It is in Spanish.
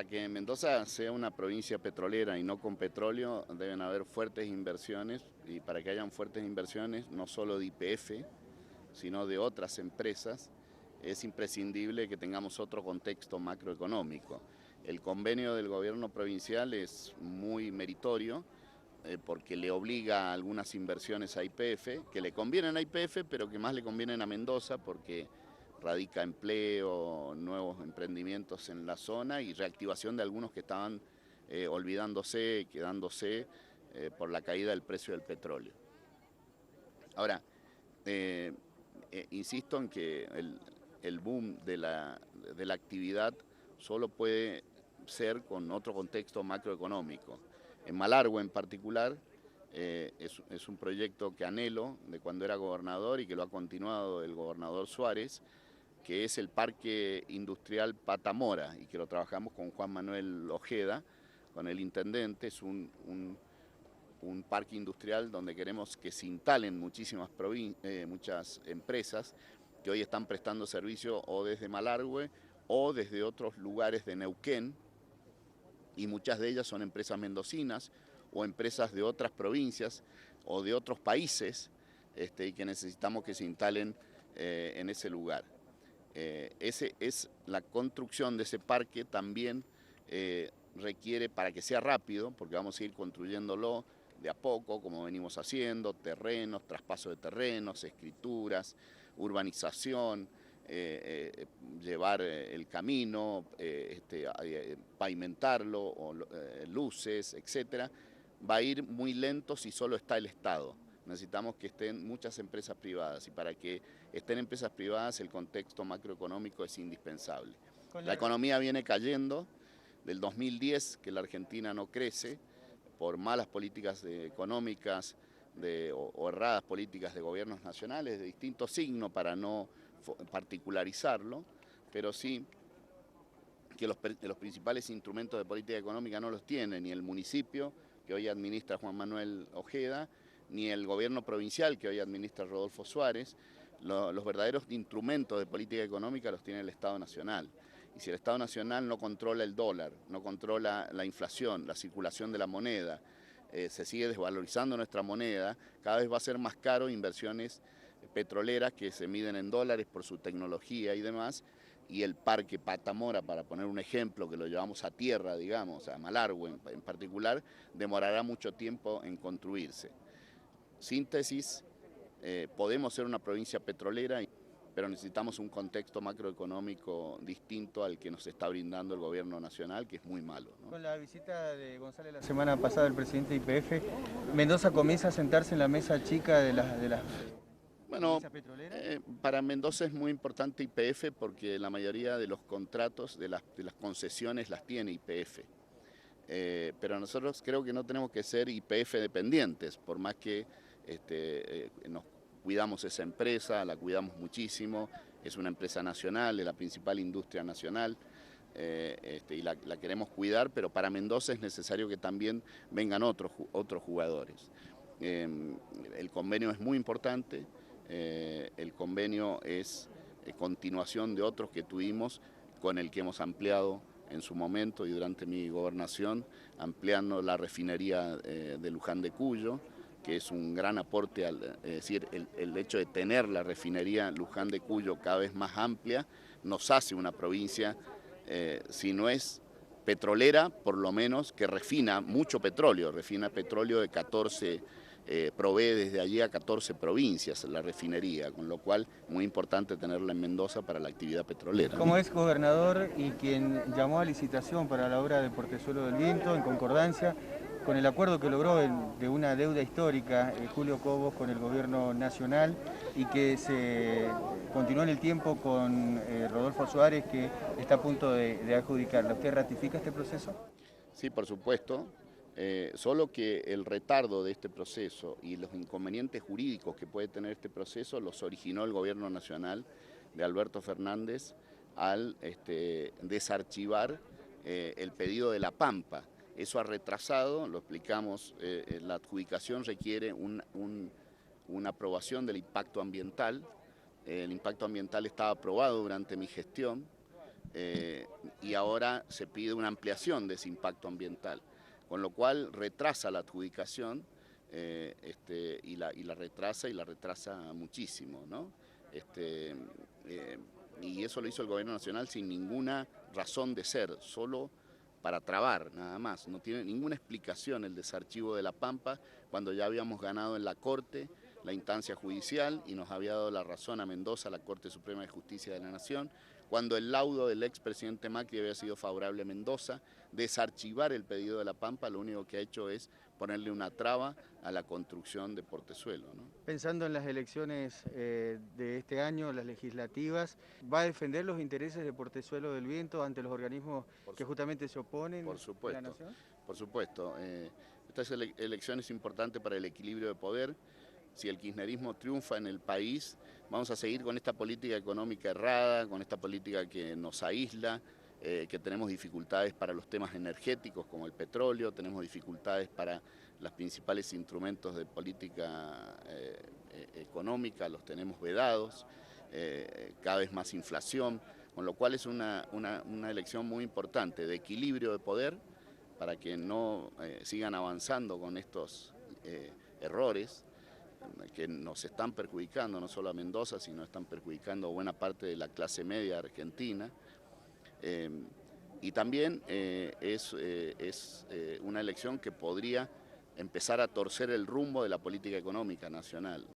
para que Mendoza sea una provincia petrolera y no con petróleo, deben haber fuertes inversiones, y para que hayan fuertes inversiones, no solo de YPF, sino de otras empresas, es imprescindible que tengamos otro contexto macroeconómico. El convenio del gobierno provincial es muy meritorio, porque le obliga a algunas inversiones a YPF, que le convienen a YPF, pero que más le convienen a Mendoza, porque radica empleo, nuevos emprendimientos en la zona y reactivación de algunos que estaban olvidándose, quedándose por la caída del precio del petróleo. Ahora, insisto en que el boom de la actividad solo puede ser con otro contexto macroeconómico. En Malargüe en particular es un proyecto que anhelo de cuando era gobernador y que lo ha continuado el gobernador Suárez, que es el Parque Industrial Patamora, y que lo trabajamos con Juan Manuel Ojeda, con el intendente. Es un parque industrial donde queremos que se instalen muchas empresas que hoy están prestando servicio o desde Malargüe o desde otros lugares de Neuquén, y muchas de ellas son empresas mendocinas o empresas de otras provincias o de otros países, y que necesitamos que se instalen en ese lugar. La construcción de ese parque también requiere, para que sea rápido, porque vamos a ir construyéndolo de a poco, como venimos haciendo, terrenos, traspaso de terrenos, escrituras, urbanización, llevar el camino, pavimentarlo, luces, etcétera, va a ir muy lento si solo está el Estado. Necesitamos que estén muchas empresas privadas, y para que estén empresas privadas el contexto macroeconómico es indispensable. La economía viene cayendo del 2010, que la Argentina no crece por malas políticas económicas o erradas políticas de gobiernos nacionales de distinto signo, para no particularizarlo, pero sí que los principales instrumentos de política económica no los tiene ni el municipio, que hoy administra Juan Manuel Ojeda, ni el gobierno provincial, que hoy administra Rodolfo Suárez. Los verdaderos instrumentos de política económica los tiene el Estado Nacional. Y si el Estado Nacional no controla el dólar, no controla la inflación, la circulación de la moneda, se sigue desvalorizando nuestra moneda, cada vez va a ser más caro inversiones petroleras que se miden en dólares por su tecnología y demás. Y el parque Patamora, para poner un ejemplo, que lo llevamos a tierra, digamos, a Malargüe en particular, demorará mucho tiempo en construirse. Síntesis, podemos ser una provincia petrolera, pero necesitamos un contexto macroeconómico distinto al que nos está brindando el gobierno nacional, que es muy malo, ¿no? Con la visita de González la semana pasada, el presidente de YPF, Mendoza comienza a sentarse en la mesa chica de las Bueno, provincias petroleras. para Mendoza es muy importante YPF, porque la mayoría de los contratos, de las concesiones, las tiene YPF. Pero nosotros creo que no tenemos que ser YPF dependientes, por más que nos cuidamos esa empresa, la cuidamos muchísimo, es una empresa nacional, es la principal industria nacional, y la queremos cuidar, pero para Mendoza es necesario que también vengan otros jugadores. El convenio es muy importante, el convenio es continuación de otros que tuvimos, con el que hemos ampliado en su momento y durante mi gobernación, ampliando la refinería de Luján de Cuyo, que es un gran aporte, es decir, el hecho de tener la refinería Luján de Cuyo cada vez más amplia, nos hace una provincia, si no es petrolera, por lo menos que refina mucho petróleo, refina petróleo de 14, provee desde allí a 14 provincias la refinería, con lo cual muy importante tenerla en Mendoza para la actividad petrolera, Como ¿no? ex gobernador y quien llamó a licitación para la obra de Portezuelo del Viento, en concordancia con el acuerdo que logró de una deuda histórica Julio Cobos con el gobierno nacional, y que se continúa en el tiempo con Rodolfo Suárez, que está a punto de adjudicarla. ¿Usted ratifica este proceso? Sí, por supuesto, solo que el retardo de este proceso y los inconvenientes jurídicos que puede tener este proceso los originó el gobierno nacional de Alberto Fernández al desarchivar el pedido de La Pampa. Eso ha retrasado, lo explicamos, la adjudicación requiere una aprobación del impacto ambiental. El impacto ambiental estaba aprobado durante mi gestión, y ahora se pide una ampliación de ese impacto ambiental, con lo cual retrasa la adjudicación y la retrasa muchísimo, ¿no? Y eso lo hizo el gobierno nacional sin ninguna razón de ser, solo para trabar nada más. No tiene ninguna explicación el desarchivo de La Pampa cuando ya habíamos ganado en la Corte la instancia judicial y nos había dado la razón a Mendoza, la Corte Suprema de Justicia de la Nación, cuando el laudo del expresidente Macri había sido favorable a Mendoza. Desarchivar el pedido de La Pampa lo único que ha hecho es ponerle una traba a la construcción de Portezuelo, ¿no? Pensando en las elecciones de este año, las legislativas, ¿va a defender los intereses de Portezuelo del Viento ante los organismos que justamente se oponen por a supuesto, la Nación? Por supuesto. Esta elección es importante para el equilibrio de poder. Si el kirchnerismo triunfa en el país, vamos a seguir con esta política económica errada, con esta política que nos aísla, que tenemos dificultades para los temas energéticos como el petróleo, tenemos dificultades para los principales instrumentos de política económica, los tenemos vedados, cada vez más inflación, con lo cual es una elección muy importante de equilibrio de poder para que no sigan avanzando con estos errores que nos están perjudicando no solo a Mendoza, sino están perjudicando a buena parte de la clase media argentina. Y también es una elección que podría empezar a torcer el rumbo de la política económica nacional.